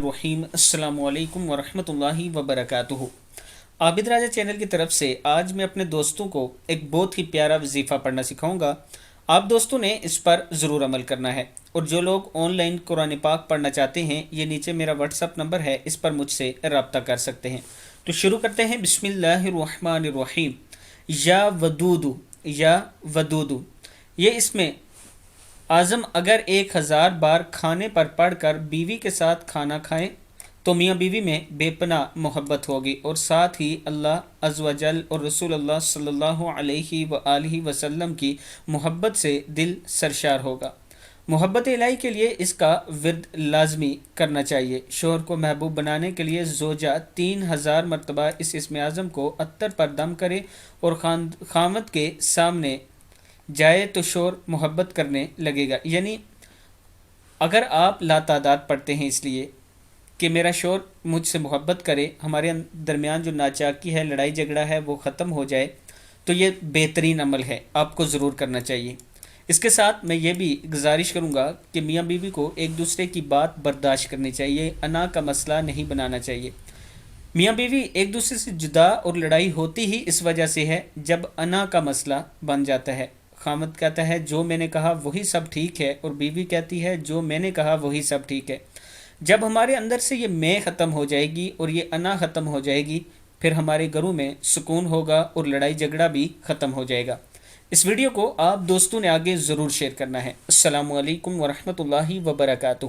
रहीम अस्सलाम वालेकुम वरहमतुल्लाहि वबरकातुहू। आबिद राजा चैनल की तरफ से आज मैं अपने दोस्तों को एक बहुत ही प्यारा वजीफ़ा पढ़ना सिखाऊंगा। आप दोस्तों ने इस पर ज़रूर अमल करना है, और जो लोग ऑनलाइन कुरान पाक पढ़ना चाहते हैं, ये नीचे मेरा व्हाट्सअप नंबर है, इस पर मुझसे रब्ता कर सकते हैं। तो शुरू करते हैं। बिस्मिल्लाहिर्रहमानिर्रहीम। या वदूदु, ये इसमें आज़म अगर 1000 बार खाने पर पढ़कर बीवी के साथ खाना खाएं तो मियाँ बीवी में बेपनाह मोहब्बत होगी, और साथ ही अल्लाह अज़्ज़ व जल और रसूलुल्लाह सल्लल्लाहु अलैहि व आलिहि वसल्लम की मोहब्बत से दिल सरशार होगा। मोहब्बत इलाही के लिए इसका विर्द लाजमी करना चाहिए। शोहर को महबूब बनाने के लिए ज़ोजा 3000 मरतबा इस इस्म आज़म को अत्तर पर दम करे और खामद के सामने जाए तो शोर मोहब्बत करने लगेगा। यानी अगर आप लातादाद पढ़ते हैं इसलिए कि मेरा शोर मुझसे मोहब्बत करे, हमारे दरमियान जो नाचाकी है, लड़ाई झगड़ा है, वो ख़त्म हो जाए, तो ये बेहतरीन अमल है, आपको ज़रूर करना चाहिए। इसके साथ मैं ये भी गुजारिश करूँगा कि मियाँ बीवी को एक दूसरे की बात बर्दाश्त करनी चाहिए, अना का मसला नहीं बनाना चाहिए। मियाँ बीवी एक दूसरे से जुदा और लड़ाई होती ही इस वजह से है जब अना का मसला बन जाता है। खामद कहता है जो मैंने कहा वही सब ठीक है, और बीवी कहती है जो मैंने कहा वही सब ठीक है। जब हमारे अंदर से ये मैं ख़त्म हो जाएगी और ये अना ख़त्म हो जाएगी, फिर हमारे घरों में सुकून होगा और लड़ाई झगड़ा भी ख़त्म हो जाएगा। इस वीडियो को आप दोस्तों ने आगे ज़रूर शेयर करना है। अस्सलामु अलैकुम वरहमतुल्लाहि वबरकातुहू।